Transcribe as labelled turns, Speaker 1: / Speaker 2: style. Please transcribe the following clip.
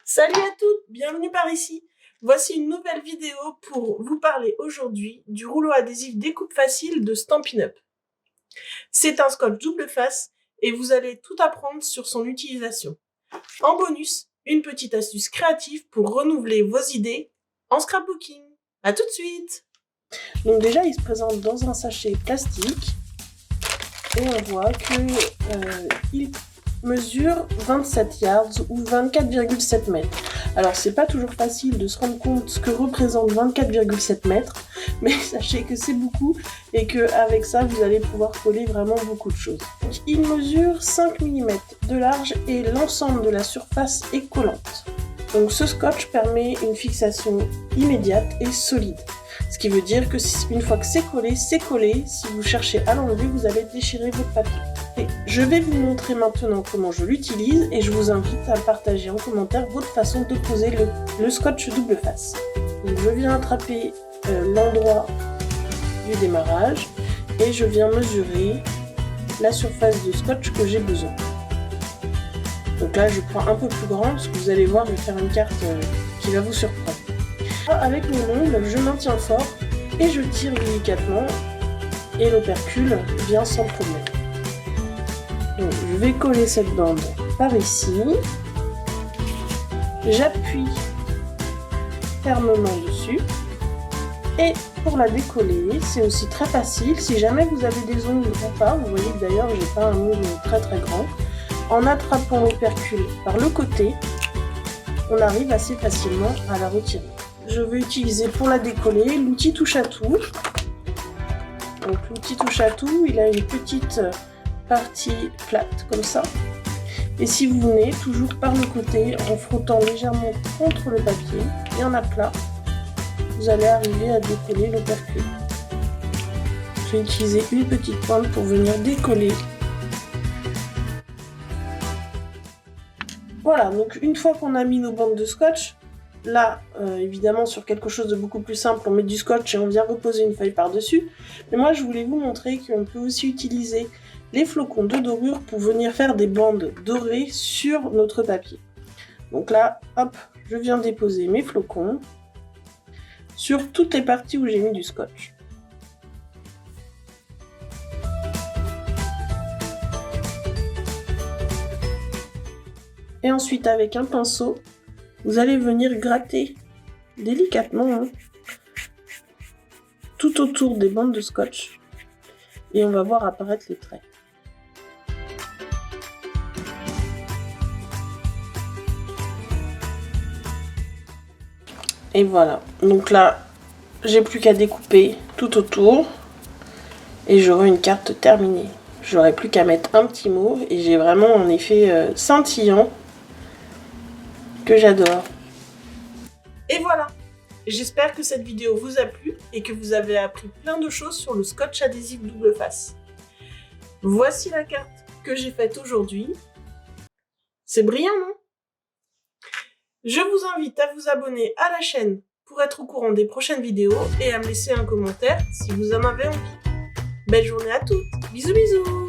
Speaker 1: Salut à toutes, bienvenue par ici. Voici une nouvelle vidéo pour vous parler aujourd'hui du rouleau adhésif découpe facile de Stampin' Up. C'est un scotch double face et vous allez tout apprendre sur son utilisation. En bonus, une petite astuce créative pour renouveler vos idées en scrapbooking. À tout de suite. Donc déjà, il se présente dans un sachet plastique et on voit qu'il mesure 27 yards ou 24,7 mètres. Alors c'est pas toujours facile de se rendre compte ce que représente 24,7 mètres, mais sachez que c'est beaucoup et qu'avec ça vous allez pouvoir coller vraiment beaucoup de choses. Donc, il mesure 5 mm de large et l'ensemble de la surface est collante. Donc ce scotch permet une fixation immédiate et solide. Ce qui veut dire que une fois que c'est collé, c'est collé. Si vous cherchez à l'enlever, vous allez déchirer votre papier. Et je vais vous montrer maintenant comment je l'utilise et je vous invite à partager en commentaire votre façon de poser le scotch double face. Donc, je viens attraper l'endroit du démarrage et je viens mesurer la surface de scotch que j'ai besoin. Donc là, je prends un peu plus grand parce que vous allez voir, je vais faire une carte qui va vous surprendre. Avec mon ongle, je maintiens fort et je tire délicatement et l'opercule vient sans problème. Donc je vais coller cette bande par ici. J'appuie fermement dessus. Et pour la décoller, c'est aussi très facile. Si jamais vous avez des ongles ou pas, vous voyez que d'ailleurs j'ai pas un ongle très grand. En attrapant l'opercule par le côté, on arrive assez facilement à la retirer. Je vais utiliser pour la décoller l'outil touche à tout. Donc l'outil touche à tout, il a une petite partie plate comme ça. Et si vous venez toujours par le côté en frottant légèrement contre le papier et en aplat, vous allez arriver à décoller l'opercule. Je vais utiliser une petite pointe pour venir décoller. Voilà, donc une fois qu'on a mis nos bandes de scotch, là, évidemment, sur quelque chose de beaucoup plus simple, on met du scotch et on vient reposer une feuille par-dessus. Mais moi, je voulais vous montrer qu'on peut aussi utiliser les flocons de dorure pour venir faire des bandes dorées sur notre papier. Donc là, hop, je viens déposer mes flocons sur toutes les parties où j'ai mis du scotch. Et ensuite, avec un pinceau, vous allez venir gratter délicatement tout autour des bandes de scotch et on va voir apparaître les traits. Et voilà, donc là, j'ai plus qu'à découper tout autour et j'aurai une carte terminée. J'aurai plus qu'à mettre un petit mot et j'ai vraiment un effet scintillant que j'adore. Et voilà, j'espère que cette vidéo vous a plu et que vous avez appris plein de choses sur le scotch adhésif double face. Voici la carte que j'ai faite aujourd'hui. C'est brillant, non? Je vous invite à vous abonner à la chaîne pour être au courant des prochaines vidéos et à me laisser un commentaire si vous en avez envie. Belle journée à toutes, bisous bisous!